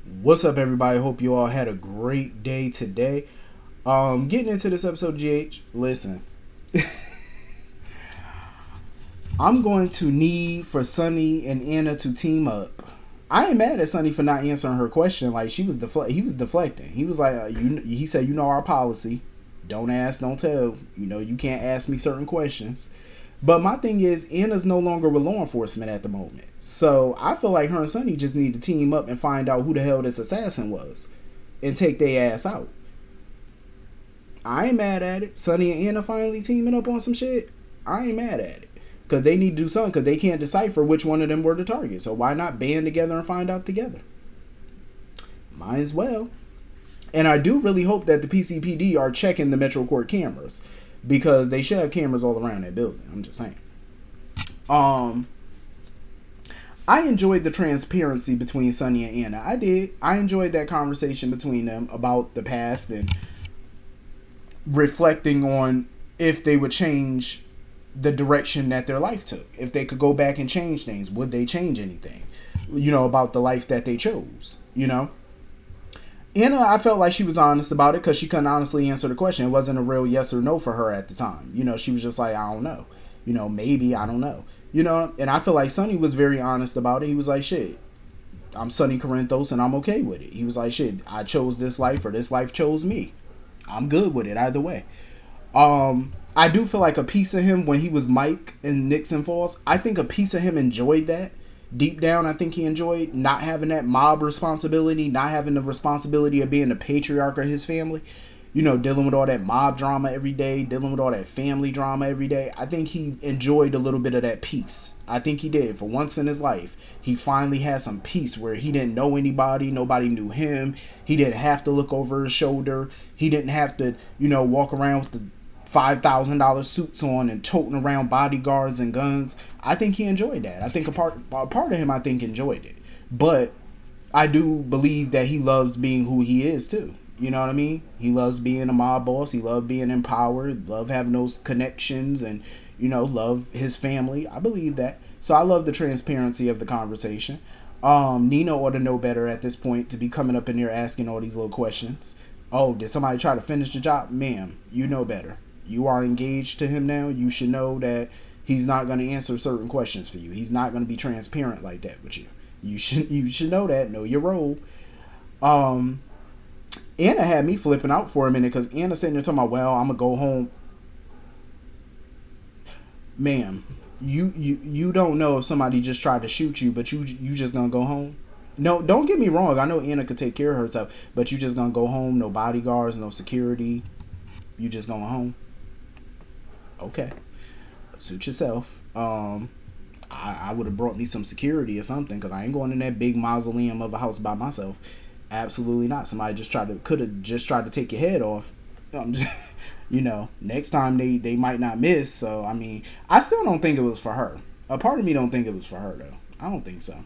What's up, everybody? Hope you all had a great day today. Getting into this episode, GH. Listen, I'm going to need for Sonny and Anna to team up. I ain't mad at Sonny for not answering her question. Like he was deflecting. He was like, he said, our policy. Don't ask, don't tell. You can't ask me certain questions. But my thing is, Anna's no longer with law enforcement at the moment. So I feel like her and Sonny just need to team up and find out who the hell this assassin was and take their ass out. I ain't mad at it. Sonny and Anna finally teaming up on some shit. I ain't mad at it. Because they need to do something because they can't decipher which one of them were the target. So why not band together and find out together? Might as well. And I do really hope that the PCPD are checking the Metro Court cameras because they should have cameras all around that building. I'm just saying. I enjoyed the transparency between Sonny and Anna. I did. I enjoyed that conversation between them about the past and reflecting on if they would change the direction that their life took. If they could go back and change things, would they change anything? About the life that they chose, Anna, I felt like she was honest about it because she couldn't honestly answer the question. It wasn't a real yes or no for her at the time. She was just like, I don't know. Maybe, I don't know. And I feel like Sonny was very honest about it. He was like, shit, I'm Sonny Corinthos and I'm okay with it. He was like, shit, I chose this life or this life chose me. I'm good with it either way. I do feel like a piece of him when he was Mike in Nixon Falls, I think a piece of him enjoyed that. Deep down, I think he enjoyed not having that mob responsibility, not having the responsibility of being the patriarch of his family. Dealing with all that mob drama every day, dealing with all that family drama every day. I think he enjoyed a little bit of that peace. I think he did. For once in his life, he finally had some peace where he didn't know anybody. Nobody knew him. He didn't have to look over his shoulder. He didn't have to, walk around with the $5,000 suits on and toting around bodyguards and guns. I think he enjoyed that. I think a part of him, I think, enjoyed it. But I do believe that he loves being who he is, too. You know what I mean? He loves being a mob boss. He loves being empowered. Love having those connections and, love his family. I believe that. So I love the transparency of the conversation. Nina ought to know better at this point to be coming up in there asking all these little questions. Oh, did somebody try to finish the job? Ma'am, you know better. You are engaged to him now. You should know that he's not going to answer certain questions for you. He's not going to be transparent like that with you. You should know that. Know your role. Anna had me flipping out for a minute because Anna sitting there talking about, well, I'm gonna go home. Ma'am, you don't know if somebody just tried to shoot you, but you just gonna go home. No, don't get me wrong. I know Anna could take care of herself, but you just gonna go home. No bodyguards, no security. You just going home. Okay, suit yourself. I would have brought me some security or something because I ain't going in that big mausoleum of a house by myself. Absolutely not. Somebody could have just tried to take your head off. Next time they might not miss. So I mean, I still don't think it was for her. A part of me don't think it was for her though. I don't think so.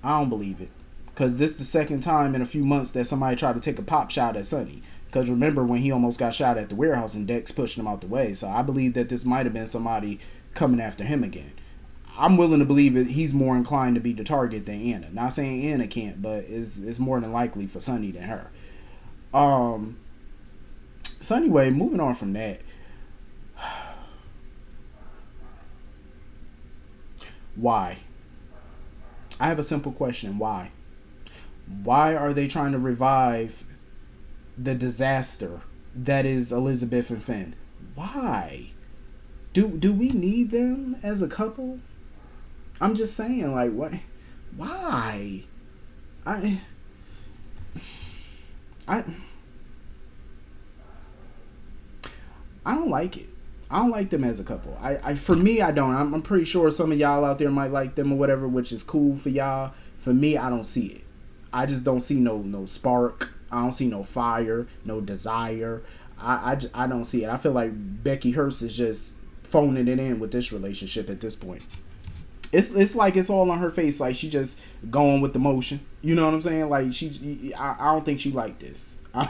I don't believe it because this is the second time in a few months that somebody tried to take a pop shot at Sonny. Because remember when he almost got shot at the warehouse and Dex pushed him out the way. So I believe that this might have been somebody coming after him again. I'm willing to believe that he's more inclined to be the target than Anna. Not saying Anna can't, but it's more than likely for Sonny than her. So anyway, moving on from that. Why? I have a simple question. Why? Why are they trying to revive the disaster that is Elizabeth and Finn? Why? Do we need them as a couple? I'm just saying, like, what? Why? I don't like it. I don't like them as a couple. For me, I don't. I'm pretty sure some of y'all out there might like them or whatever, which is cool for y'all. For me, I don't see it. I just don't see no spark. I don't see no fire, no desire. I don't see it. I feel like Becky Hurst is just phoning it in with this relationship at this point. It's like it's all on her face, like she just going with the motion. You know what I'm saying? Like I don't think she like this. I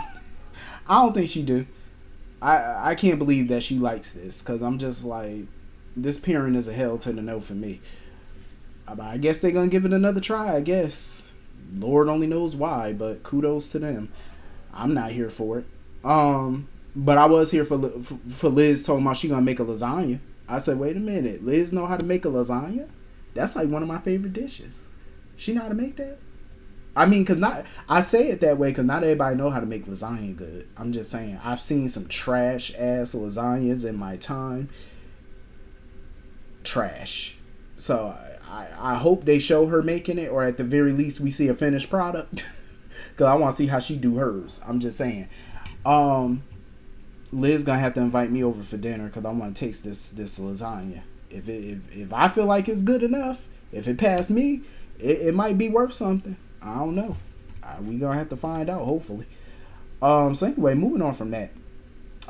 don't think she do. I can't believe that she likes this because I'm just like, this pairing is a hell to the no for me. I guess they're gonna give it another try. I guess Lord only knows why, but kudos to them. I'm not here for it. But I was here for Liz talking about she gonna make a lasagna. I said, wait a minute, Liz know how to make a lasagna? That's like one of my favorite dishes. She know how to make that? I mean, cause not I say it that way because not everybody know how to make lasagna good. I'm just saying I've seen some trash ass lasagnas in my time. Trash. So I hope they show her making it, or at the very least we see a finished product. Cause I want to see how she do hers. I'm just saying. Liz gonna have to invite me over for dinner because I want to taste this lasagna. If I feel like it's good enough, if it passed me, it might be worth something. I don't know. We gonna have to find out. Hopefully. So anyway, moving on from that.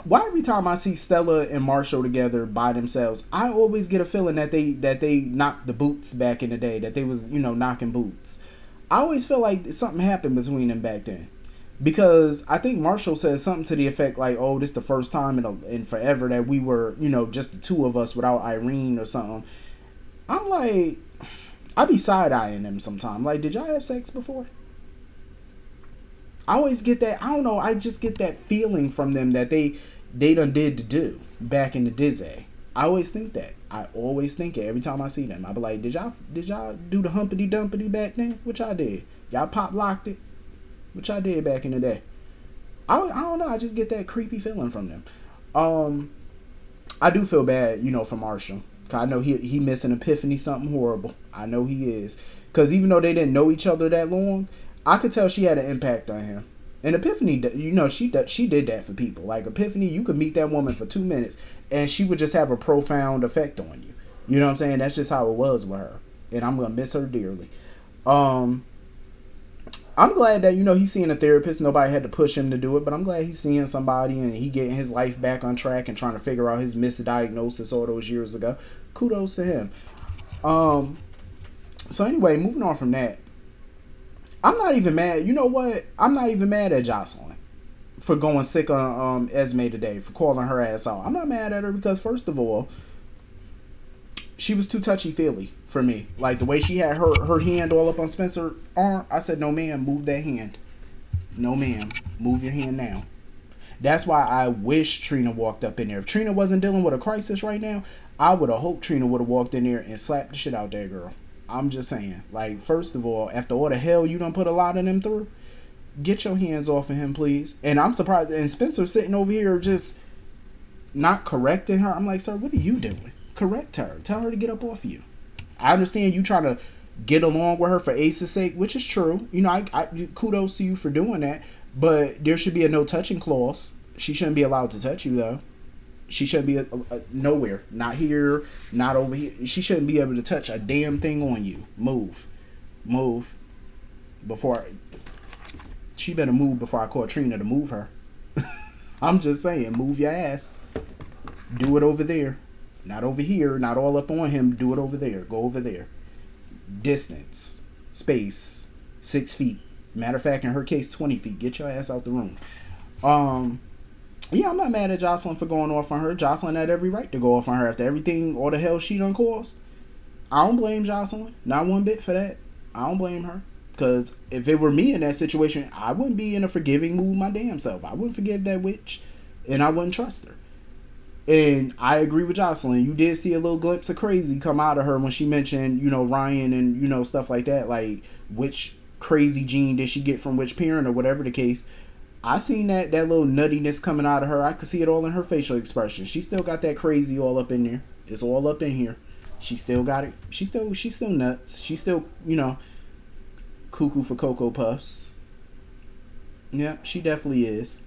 Why every time I see Stella and Marshall together by themselves, I always get a feeling that they knocked the boots back in the day. That they was knocking boots. I always feel like something happened between them back then. Because I think Marshall said something to the effect like, "Oh, this is the first time in forever that we were, just the two of us without Irene or something." I'm like, I be side eyeing them sometimes. Like, did y'all have sex before? I always get that. I don't know. I just get that feeling from them that they done did to do back in the Dizzy. I always think that. I always think it every time I see them. I be like, did y'all do the humpity dumpity back then? What y'all did? Y'all pop locked it? Which I did back in the day. I don't know. I just get that creepy feeling from them. I do feel bad, for Marshall. Cause I know he missing Epiphany something horrible. I know he is. Cause even though they didn't know each other that long, I could tell she had an impact on him. And Epiphany, she did that for people. Like Epiphany, you could meet that woman for 2 minutes, and she would just have a profound effect on you. You know what I'm saying? That's just how it was with her, and I'm gonna miss her dearly. I'm glad that he's seeing a therapist. Nobody had to push him to do it, but I'm glad he's seeing somebody and he getting his life back on track and trying to figure out his misdiagnosis all those years ago. Kudos to him. So anyway, moving on from that, I'm not even mad. You know what? I'm not even mad at Jocelyn for going sick on Esme today, for calling her ass out. I'm not mad at her because first of all, she was too touchy-feely for me. Like, the way she had her hand all up on Spencer's arm, I said, no, ma'am, move that hand. No, ma'am, move your hand now. That's why I wish Trina walked up in there. If Trina wasn't dealing with a crisis right now, I would have hoped Trina would have walked in there and slapped the shit out that girl. I'm just saying. Like, first of all, after all the hell you done put a lot of them through, get your hands off of him, please. And I'm surprised. And Spencer sitting over here just not correcting her. I'm like, sir, what are you doing? Correct her. Tell her to get up off you. I understand you trying to get along with her for Ace's sake, which is true. I kudos to you for doing that. But there should be a no touching clause. She shouldn't be allowed to touch you, though. She shouldn't be nowhere. Not here, not over here. She shouldn't be able to touch a damn thing on you. Move. She better move before I call Trina to move her. I'm just saying, move your ass. Do it over there. Not over here, not all up on him. Do it over there. Go over there. Distance. Space. 6 feet. Matter of fact, in her case, 20 feet. Get your ass out the room. Yeah, I'm not mad at Jocelyn for going off on her. Jocelyn had every right to go off on her after everything, all the hell she done caused. I don't blame Jocelyn. Not one bit for that. I don't blame her. Because if it were me in that situation, I wouldn't be in a forgiving mood my damn self. I wouldn't forgive that witch. And I wouldn't trust her. And I agree with Jocelyn. You did see a little glimpse of crazy come out of her when she mentioned, Ryan and, stuff like that. Like, which crazy gene did she get from which parent or whatever the case. I seen that little nuttiness coming out of her. I could see it all in her facial expression. She still got that crazy all up in there. It's all up in here. She still got it. She's still nuts. She's still, cuckoo for Cocoa Puffs. Yeah, she definitely is.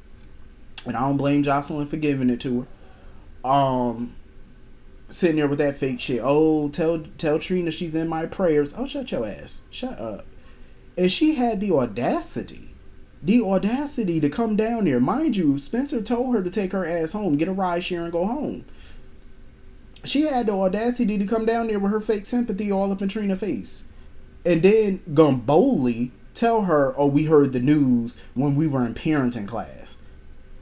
And I don't blame Jocelyn for giving it to her. Sitting there with that fake shit. Oh, tell Trina she's in my prayers. Oh, shut your ass. Shut up. And she had the audacity to come down there. Mind you, Spencer told her to take her ass home, get a ride share and go home. She had the audacity to come down there with her fake sympathy all up in Trina's face. And then boldly tell her, oh, we heard the news when we were in parenting class.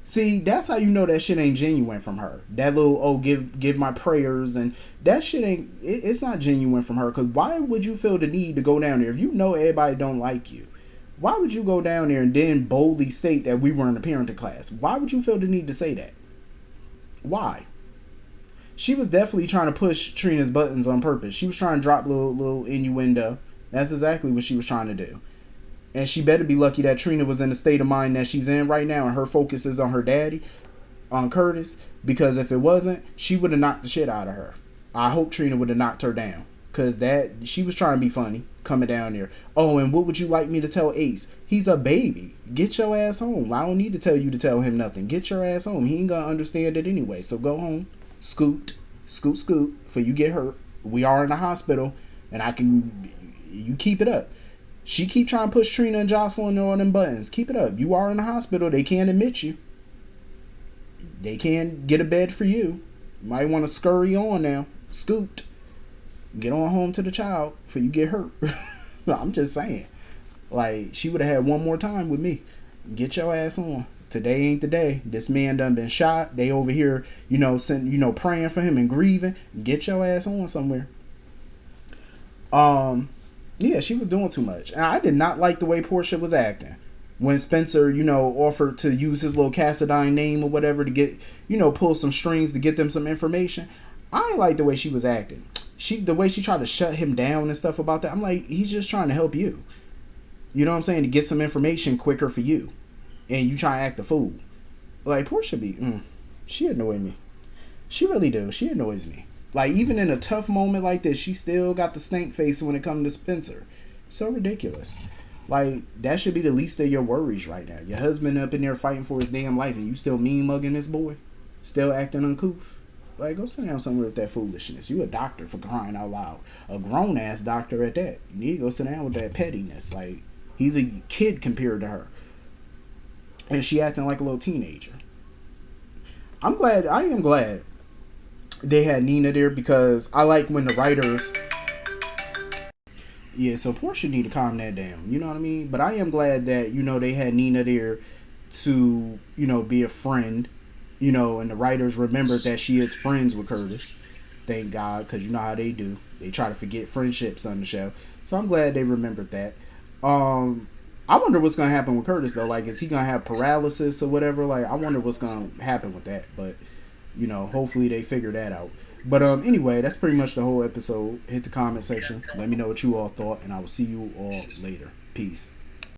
See, that's how you know that shit ain't genuine from her. That little, oh, give my prayers, and that shit ain't, it's not genuine from her. Because why would you feel the need to go down there if you know everybody don't like you? Why would you go down there and then boldly state that we were in a parenting class? Why would you feel the need to say that? Why? She was definitely trying to push Trina's buttons on purpose. She was trying to drop little innuendo. That's exactly what she was trying to do. And she better be lucky that Trina was in the state of mind that she's in right now, and her focus is on her daddy, on Curtis. Because if it wasn't, she would have knocked the shit out of her. I hope Trina would have knocked her down. Because that she was trying to be funny coming down there. Oh, and what would you like me to tell Ace? He's a baby. Get your ass home. I don't need to tell you to tell him nothing. Get your ass home. He ain't gonna understand it anyway. So go home. Scoot. Scoot, scoot. Before you get hurt. We are in the hospital. And I can... You keep it up. She keep trying to push Trina and Jocelyn on them buttons. Keep it up. You are in the hospital. They can't admit you. They can't get a bed for you. You might want to scurry on now. Scoot. Get on home to the child before you get hurt. I'm just saying. Like, she would have had one more time with me. Get your ass on. Today ain't the day. This man done been shot. They over here, praying for him and grieving. Get your ass on somewhere. Yeah, she was doing too much. And I did not like the way Portia was acting. When Spencer, offered to use his little Cassadine name or whatever to get, pull some strings to get them some information. I ain't like the way she was acting. The way she tried to shut him down and stuff about that. I'm like, he's just trying to help you. You know what I'm saying? To get some information quicker for you. And you try to act a fool. Like, Portia she annoyed me. She really do. She annoys me. Like, even in a tough moment like this, she still got the stank face when it comes to Spencer. So ridiculous. Like, that should be the least of your worries right now. Your husband up in there fighting for his damn life and you still mean mugging this boy? Still acting uncouth? Like, go sit down somewhere with that foolishness. You a doctor, for crying out loud. A grown-ass doctor at that. You need to go sit down with that pettiness. Like, he's a kid compared to her. And she acting like a little teenager. I am glad they had Nina there, because I like when the writers... Yeah, so Portia need to calm that down. You know what I mean? But I am glad that, they had Nina there to, be a friend. And the writers remembered that she is friends with Curtis. Thank God, because you know how they do. They try to forget friendships on the show. So I'm glad they remembered that. I wonder what's going to happen with Curtis, though. Like, is he going to have paralysis or whatever? Like, I wonder what's going to happen with that. But, hopefully they figure that out. But anyway, that's pretty much the whole episode. Hit the comment section. Let me know what you all thought, and I will see you all later. Peace.